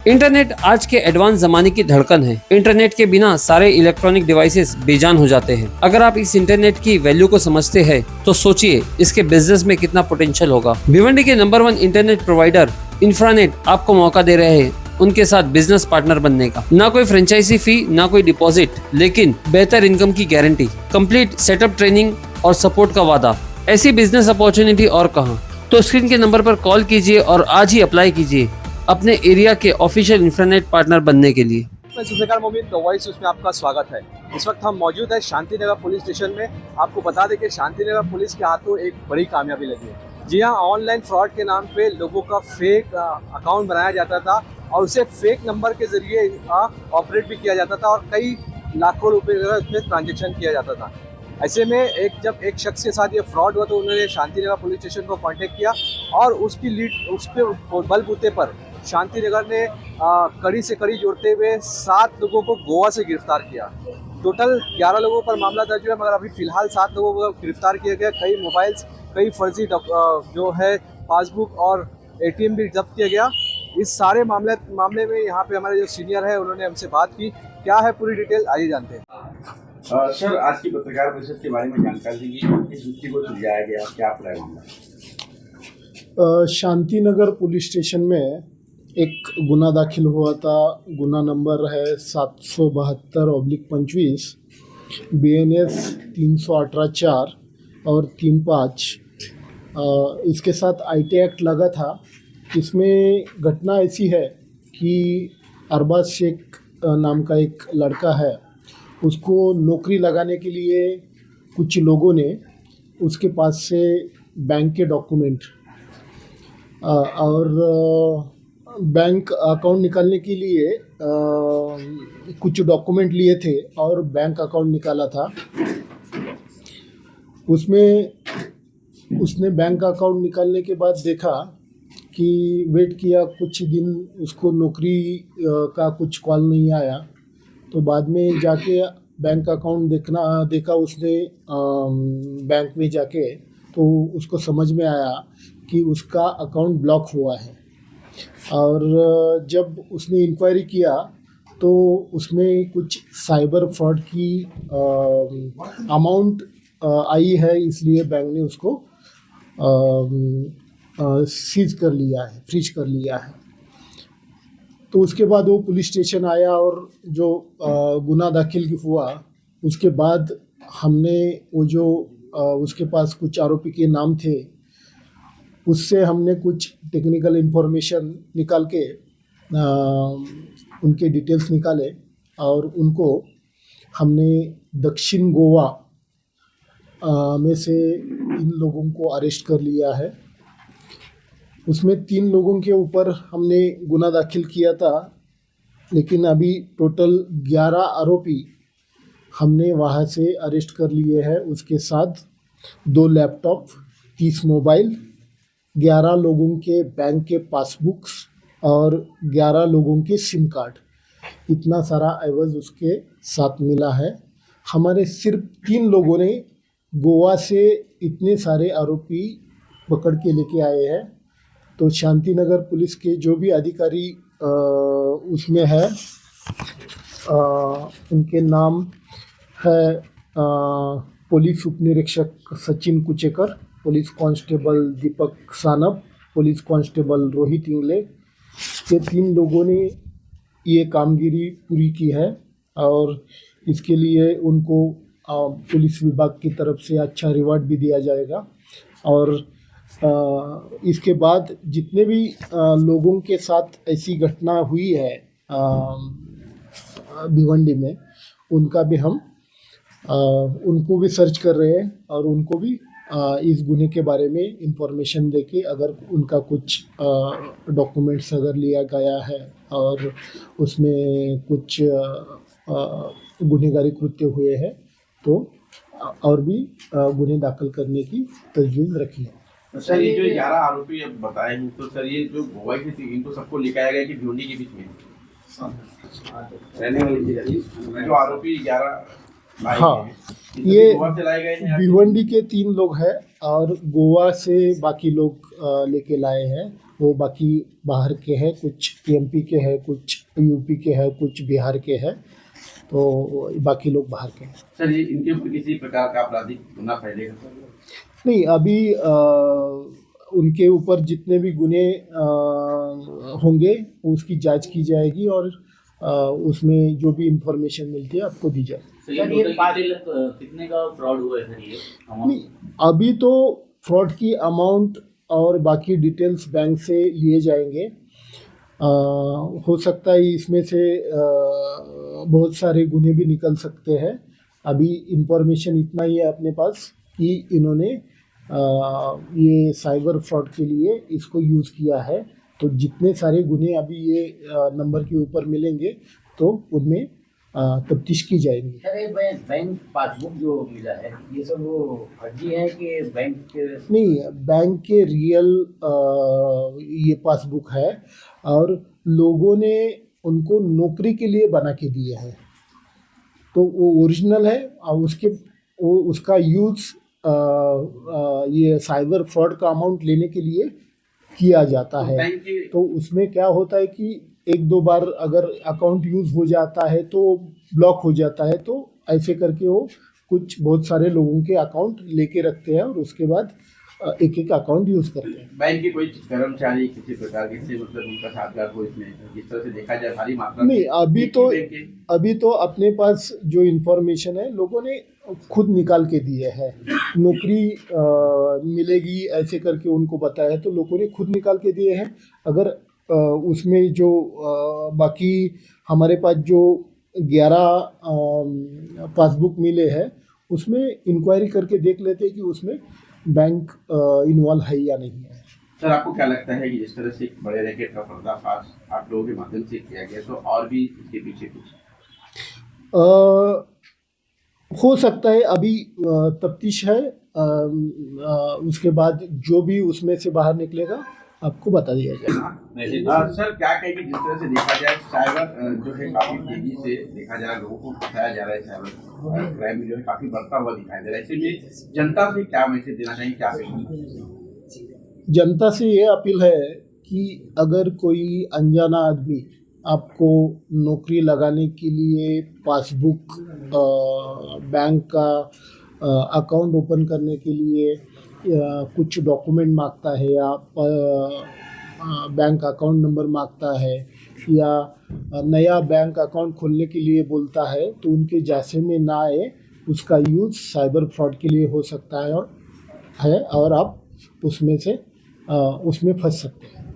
Internet आज के advance जमाने की धड़कन है। इंटरनेट के बिना सारे इलेक्ट्रॉनिक डिवाइसेस बेजान हो जाते हैं। अगर आप इस इंटरनेट की वैल्यू को समझते हैं तो सोचिए इसके बिजनेस में कितना पोटेंशियल होगा। भिवंडी के नंबर 1 इंटरनेट प्रोवाइडर इंफ्रानेट आपको मौका दे रहे हैं उनके साथ बिजनेस पार्टनर बनने का। ना कोई फ्रेंचाइजी फी, ना कोई डिपॉजिट, लेकिन बेहतर इनकम की गारंटी, कंप्लीट सेटअप, ट्रेनिंग और सपोर्ट का वादा। ऐसी बिजनेस अपॉर्चुनिटी और कहां? तो स्क्रीन के नंबर पर कॉल कीजिए और आज ही अप्लाई कीजिए अपने एरिया के ऑफिशियल इंफ्रानेट पार्टनर बनने के लिए। मैं सुबेकार मोमिन द वॉइस उसमें आपका स्वागत है। इस वक्त हम मौजूद है शांतिनगर पुलिस स्टेशन में। आपको बता दें कि शांतिनगर पुलिस के हाथों एक बड़ी कामयाबी लगी है। जी हाँ, ऑनलाइन फ्रॉड के नाम पे लोगों का फेक अकाउंट बनाया जाता था और उसे फेक नंबर के जरिए ऑपरेट भी किया जाता था और कई लाखों रुपए उसमें ट्रांजेक्शन किया जाता था। ऐसे में जब एक शख्स के साथ ये फ्रॉड हुआ तो उन्होंने शांतिनगर पुलिस स्टेशन को कांटेक्ट किया और उसकी लीड उसके बलबूते पर शांतिनगर ने कड़ी से कड़ी जोड़ते हुए 7 लोगों को गोवा से गिरफ्तार किया। टोटल 11 लोगों पर मामला दर्ज हुआ, मगर अभी फिलहाल 7 लोगों को गिरफ्तार किया गया। कई मोबाइल्स, कई फर्जी जो है पासबुक और ATM भी जब्त किया गया। इस सारे मामले में यहाँ पे हमारे जो सीनियर है उन्होंने हमसे बात की। क्या है पूरी डिटेल, आइए जानते हैं। सर, आज की पत्रकार परिषद के बारे में जानकारी दीजिए। इस व्यक्ति को सुलझाया गया, क्या पूरा मामला? शांतिनगर पुलिस स्टेशन में एक गुना दाखिल हुआ था। गुना नंबर है 772/25 BNS 318-4 और 35। इसके साथ IT एक्ट लगा था। इसमें घटना ऐसी है कि अरबाज शेख नाम का एक लड़का है, उसको नौकरी लगाने के लिए कुछ लोगों ने उसके पास से बैंक के डॉक्यूमेंट और बैंक अकाउंट निकालने के लिए कुछ डॉक्यूमेंट लिए थे और बैंक अकाउंट निकाला था। उसने बैंक अकाउंट निकालने के बाद देखा कि वेट किया कुछ दिन, उसको नौकरी का कुछ कॉल नहीं आया। तो बाद में जाके बैंक अकाउंट देखा उसने बैंक में जाके, तो उसको समझ में आया कि उसका अकाउंट ब्लॉक हुआ है। और जब उसने इंक्वायरी किया तो उसमें कुछ साइबर फ्रॉड की अमाउंट आई है, इसलिए बैंक ने उसको फ्रीज कर लिया है। तो उसके बाद वो पुलिस स्टेशन आया और जो गुना दाखिल हुआ, उसके बाद हमने वो जो उसके पास कुछ आरोपी के नाम थे, उससे हमने कुछ टेक्निकल इन्फॉर्मेशन निकाल के उनके डिटेल्स निकाले और उनको हमने दक्षिण गोवा में से इन लोगों को अरेस्ट कर लिया है। उसमें 3 लोगों के ऊपर हमने गुना दाखिल किया था, लेकिन अभी टोटल 11 आरोपी हमने वहाँ से अरेस्ट कर लिए हैं। उसके साथ 2 लैपटॉप, 30 मोबाइल, 11 लोगों के बैंक के पासबुक्स और 11 लोगों के सिम कार्ड, इतना सारा एवज उसके साथ मिला है। हमारे सिर्फ 3 लोगों ने गोवा से इतने सारे आरोपी पकड़ के लेके आए हैं। तो शांतिनगर पुलिस के जो भी अधिकारी उसमें है, उनके नाम है पुलिस उपनिरीक्षक सचिन कुचेकर, पुलिस कांस्टेबल दीपक सानप, पुलिस कांस्टेबल रोहित इंगले। ये 3 लोगों ने ये कामगिरी पूरी की है और इसके लिए उनको पुलिस विभाग की तरफ से अच्छा रिवार्ड भी दिया जाएगा। और इसके बाद जितने भी लोगों के साथ ऐसी घटना हुई है भिवंडी में, उनका भी हम उनको भी सर्च कर रहे हैं और उनको भी इस गुने के बारे में इंफॉर्मेशन देके अगर उनका कुछ डॉक्यूमेंट्स अगर लिया गया है और उसमें कुछ गुनहगारी कृत्य हुए हैं तो और भी गुने दाखिल करने की तजवीज़ रखी है। सर, ये जो 11 आरोपी बताए हैं, तो सर ये जो गोवा के थे इनको सबको लेकर आया गया कि भिवंडी के बीच में रहने वाले जो आरोपी 11? हाँ, ये भिवंडी के 3 लोग हैं और गोवा से बाकी लोग लेके लाए हैं। वो बाकी बाहर के हैं, कुछ एमपी के हैं, कुछ यूपी के हैं, कुछ बिहार के हैं, तो बाकी लोग बाहर के हैं। सर ये इनके ऊपर किसी प्रकार का आपराधिक गुना फैलेगा सर? नहीं, अभी उनके ऊपर जितने भी गुने होंगे उसकी जांच की जाएगी और उसमें जो भी इंफॉर्मेशन मिलती है आपको दी जाएगी। सर ये 5 लाख कितने का फ्रॉड हुआ है सर ये नहीं, अभी तो फ्रॉड की अमाउंट और बाकी डिटेल्स बैंक से लिए जाएंगे। हो सकता है इसमें से बहुत सारे गुने भी निकल सकते हैं। अभी इंफॉर्मेशन इतना ही है अपने पास कि इन्होंने ये साइबर फ्रॉड के लिए इसको यूज़ किया है। तो जितने सारे गुने अभी ये नंबर के ऊपर मिलेंगे तो उनमें तफ्तीश की जाएगी। सर ये बैंक पासबुक जो मिला है ये सब वो फर्जी है कि बैंक नहीं, बैंक के रियल ये पासबुक है और लोगों ने उनको नौकरी के लिए बना के दिए हैं, तो वो ओरिजिनल है और उसका यूज़ ये साइबर फ्रॉड का अमाउंट लेने के लिए किया जाता है। तो उसमें क्या होता है कि एक दो बार अगर अकाउंट यूज़ हो जाता है तो ब्लॉक हो जाता है, तो ऐसे करके वो बहुत सारे लोगों के अकाउंट लेके रखते हैं और उसके बाद एक एक अकाउंट यूज़ करते हैं। बैंक के कोई कर्मचारी किसी प्रकार के से मतलब उनका साझेदार हो इसमें, जिस तरह से देखा जाए भारी मात्रा नहीं, अभी तो अपने पास जो इन्फॉर्मेशन है लोगों ने खुद निकाल के दिए हैं। नौकरी मिलेगी ऐसे करके उनको बताया तो लोगों ने खुद निकाल के दिए हैं। अगर उसमें जो बाकी हमारे पास जो 11 पासबुक मिले हैं उसमें इंक्वायरी करके देख लेते हैं कि उसमें बैंक इन्वॉल्व है या नहीं है। सर आपको क्या लगता है कि जिस तरह से एक बड़े रैकेट का पर्दाफाश आप लोगों के माध्यम से किया गया तो और भी इसके पीछे कुछ हो सकता है, अभी तफ्तीश है। उसके बाद जो भी उसमें से बाहर निकलेगा आपको बता दिया जाएगा। सर क्या कहेंगे जिस तरह से देखा जाए साइबर जो है काफी तेजी से देखा जा रहा है, लोगों को फंसाया जा रहा है, साइबर क्राइम जो है काफी बढ़ता हुआ दिखाई दे रहा है। ऐसे में जनता से क्या मैसेज देना चाहिए, क्या कहेंगे? जनता से ये अपील है कि अगर कोई अनजाना आदमी आपको नौकरी लगाने के लिए पासबुक, बैंक का अकाउंट ओपन करने के लिए कुछ डॉक्यूमेंट मांगता है या बैंक अकाउंट नंबर मांगता है या नया बैंक अकाउंट खोलने के लिए बोलता है, तो उनके जायजे में ना आए। उसका यूज़ साइबर फ्रॉड के लिए हो सकता है और आप उसमें फंस सकते हैं।